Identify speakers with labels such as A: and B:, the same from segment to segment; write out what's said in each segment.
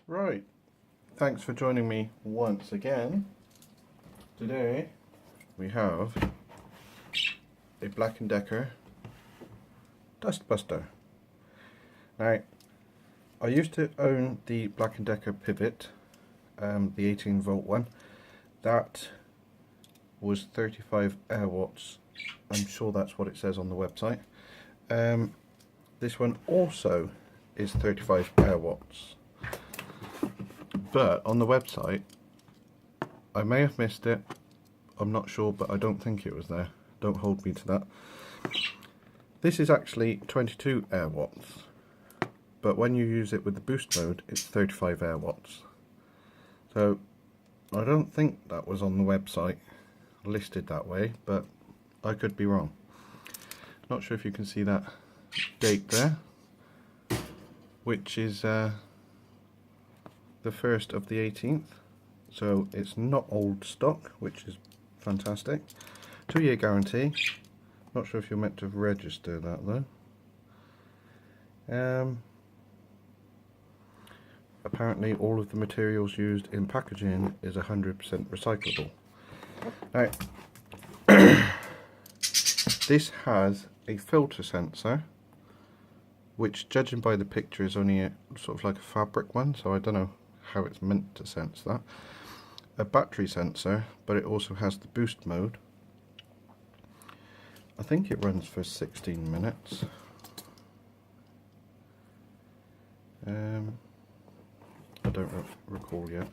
A: Right, thanks for joining me once again. Today we have a Black & Decker Dustbuster. Now, I used to own the Black & Decker Pivot, the 18 volt one. That was 35 air watts. I'm sure that's what it says on the website. This one also is 35 air watts. But on the website, I may have missed it, I'm not sure, but I don't think it was there. Don't hold me to that. This is actually 22 air watts, but when you use it with the boost mode, it's 35 air watts. So I don't think that was on the website listed that way, but I could be wrong. Not sure if you can see that date there, which is the 1st of the 18th, so it's not old stock, which is fantastic. 2-year guarantee. Not sure if you're meant to register that though. Apparently all of the materials used in packaging is 100% recyclable. Now this has a filter sensor, which judging by the picture is only a sort of like a fabric one, so I don't know how it's meant to sense that. A battery sensor, but it also has the boost mode. I think it runs for 16 minutes. I don't recall yet.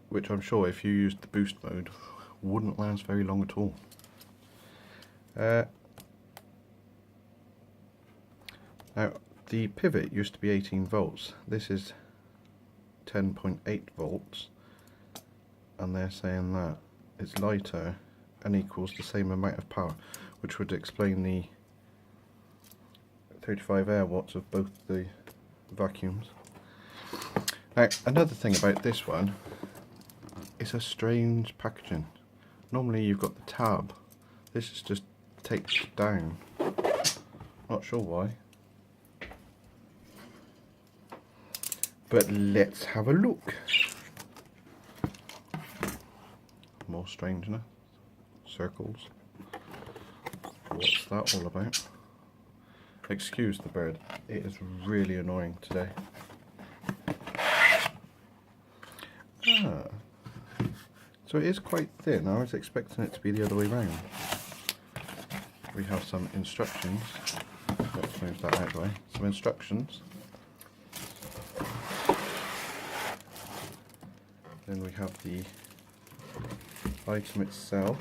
A: Which I'm sure if you used the boost mode wouldn't last very long at all. Now the pivot used to be 18 volts, this is 10.8 volts, and they're saying that it's lighter and equals the same amount of power, which would explain the 35 air watts of both the vacuums. Now another thing about this one, it's a strange packaging. Normally you've got the tab, this is just taped down, not sure why. But let's have a look. More strangeness. Circles. What's that all about? Excuse the bird. It is really annoying today. So it is quite thin. I was expecting it to be the other way round. We have some instructions. Let's move that out of the way. Some instructions. Then we have the item itself,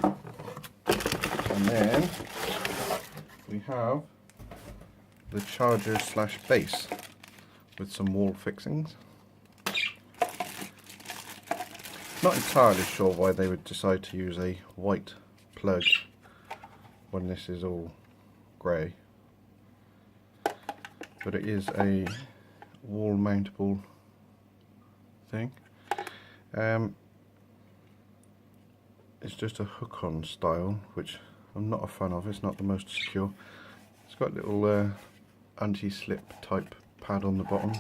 A: and then we have the charger / base with some wall fixings. Not entirely sure why they would decide to use a white plug when this is all grey, but it is a wall mountable thing. It's just a hook-on style, which I'm not a fan of. It's not the most secure. It's got a little anti-slip type pad on the bottom,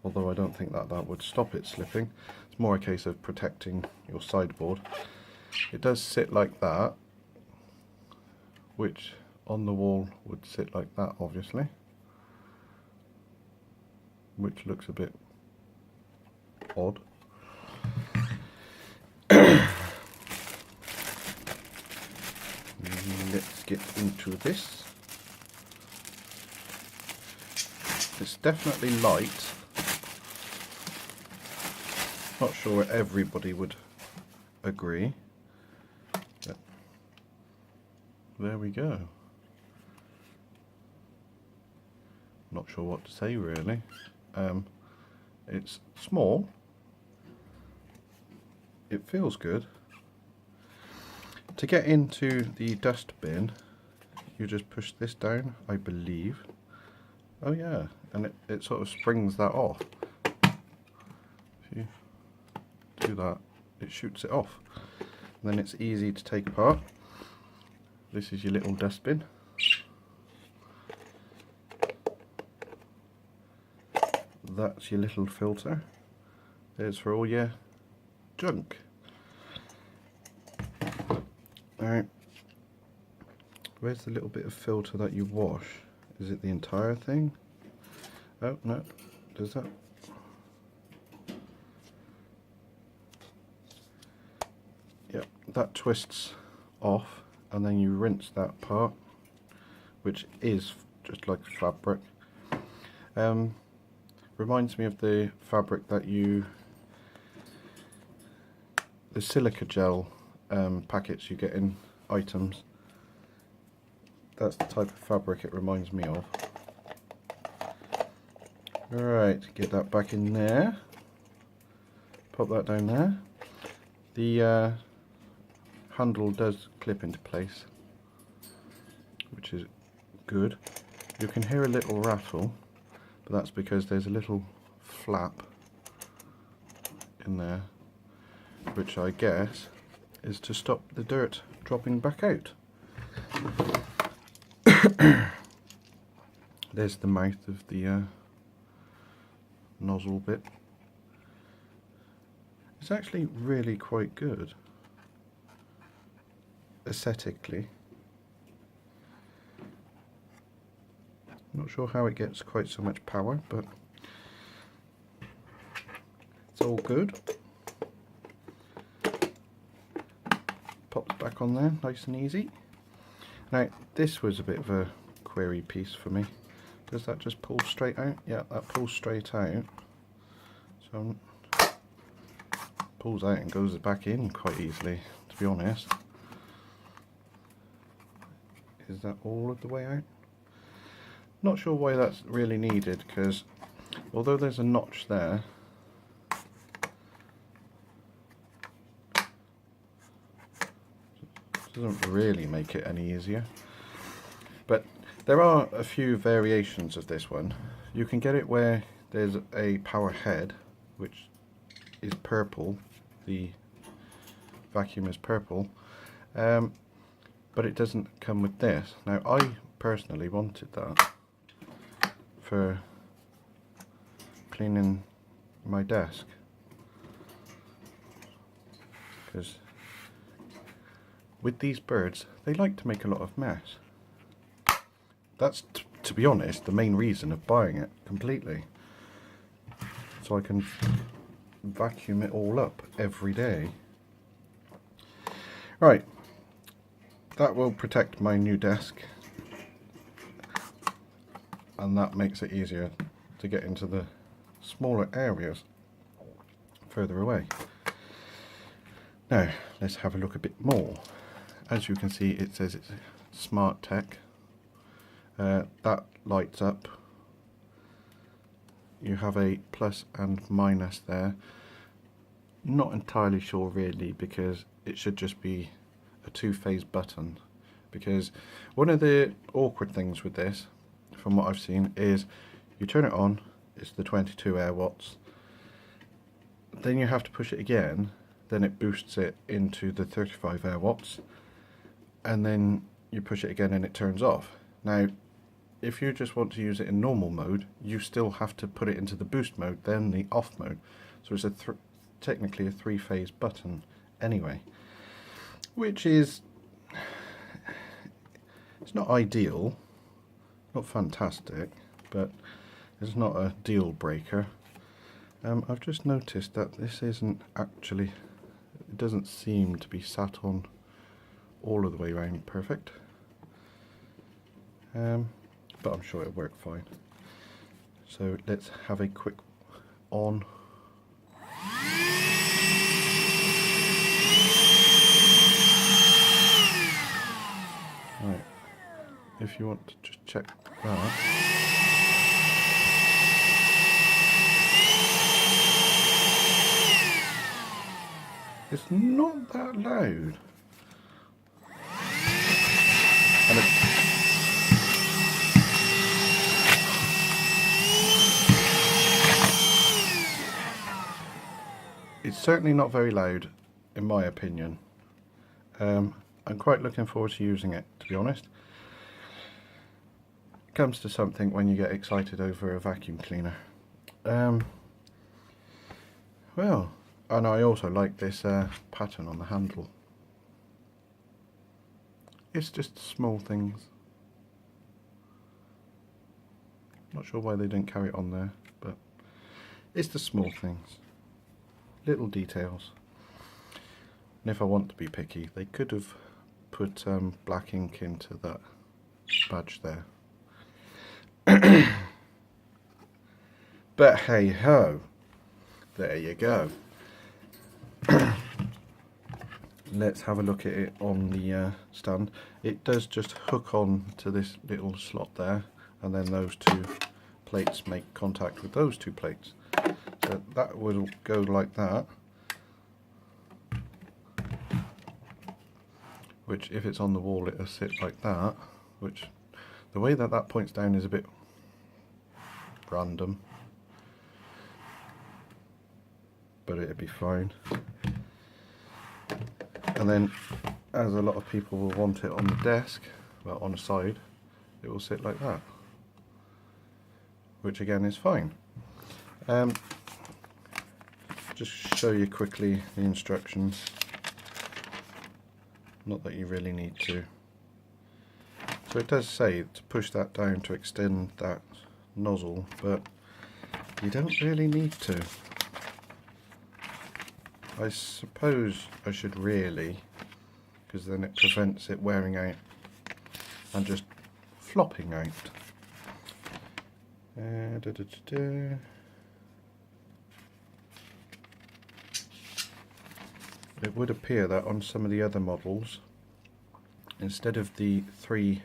A: although I don't think that would stop it slipping. It's more a case of protecting your sideboard. It does sit like that, which on the wall would sit like that obviously, which looks a bit odd. Let's get into this. It's definitely light. Not sure everybody would agree, but there we go. Not sure what to say really. It's small, it feels good. To get into the dustbin, you just push this down, I believe. Oh yeah, and it sort of springs that off. If you do that, it shoots it off. And then it's easy to take apart. This is your little dustbin. that's your little filter. There's for all your junk. Now, where's the little bit of filter that you wash? Is it the entire thing? Oh no, does that? Yep, that twists off and then you rinse that part, which is just like fabric. Reminds me of the fabric that the silica gel packets you get in items. That's the type of fabric it reminds me of. Alright, get that back in there. Pop that down there. The handle does clip into place, which is good. You can hear a little rattle, but that's because there's a little flap in there, which I guess is to stop the dirt dropping back out. There's the mouth of the nozzle bit. It's actually really quite good aesthetically. Not sure how it gets quite so much power, but it's all good. Pops back on there, nice and easy. Now, this was a bit of a query piece for me. Does that just pull straight out? Yeah, that pulls straight out. So pulls out and goes back in quite easily, to be honest. Is that all of the way out? Not sure why that's really needed, because although there's a notch there, it doesn't really make it any easier. But there are a few variations of this one. You can get it where there's a power head, which is purple. The vacuum is purple, but it doesn't come with this. Now, I personally wanted that for cleaning my desk, because with these birds, they like to make a lot of mess. That's, to be honest, the main reason of buying it completely. So I can vacuum it all up every day. Right, that will protect my new desk, and that makes it easier to get into the smaller areas further away. Now, let's have a look a bit more. As you can see, it says it's Smart Tech. That lights up. You have a plus and minus there. Not entirely sure really, because it should just be a two-phase button. Because one of the awkward things with this, from what I've seen, is you turn it on, it's the 22 air watts. Then you have to push it again, then it boosts it into the 35 air watts. And then you push it again and it turns off. Now, if you just want to use it in normal mode, you still have to put it into the boost mode, then the off mode. So it's technically a three-phase button anyway, which is, it's not ideal, not fantastic, but it's not a deal breaker. I've just noticed that this isn't actually, it doesn't seem to be sat on all of the way around perfect. But I'm sure it'll work fine. So let's have a quick on. Right, if you want to just check that. It's not that loud. And it's certainly not very loud, in my opinion. I'm quite looking forward to using it, to be honest. It comes to something when you get excited over a vacuum cleaner. Well, and I also like this pattern on the handle. It's just small things. Not sure why they didn't carry it on there, but it's the small things, little details. And if I want to be picky, they could have put black ink into that badge there. But hey ho, there you go. Let's have a look at it on the stand. It does just hook on to this little slot there, and then those two plates make contact with those two plates. So that will go like that, which if it's on the wall it'll sit like that, which the way that that points down is a bit random, but it'd be fine. And then, as a lot of people will want it on the desk, well, on the side, it will sit like that, which again is fine. Just show you quickly the instructions, not that you really need to. So it does say to push that down to extend that nozzle, but you don't really need to. I suppose I should really, because then it prevents it wearing out and just flopping out. It would appear that on some of the other models, instead of the 3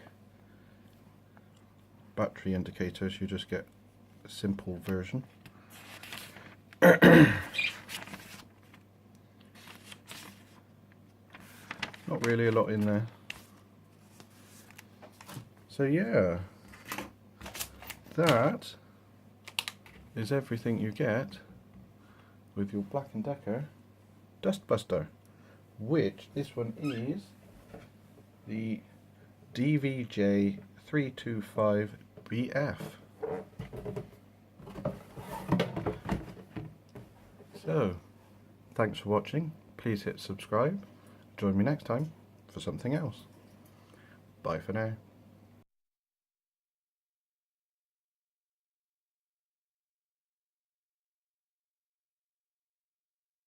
A: battery indicators, you just get a simple version. Not really a lot in there. So yeah, that is everything you get with your Black & Decker Dustbuster, which this one is the DVJ325BF. So, thanks for watching. Please hit subscribe. Join me next time for something else. Bye for now.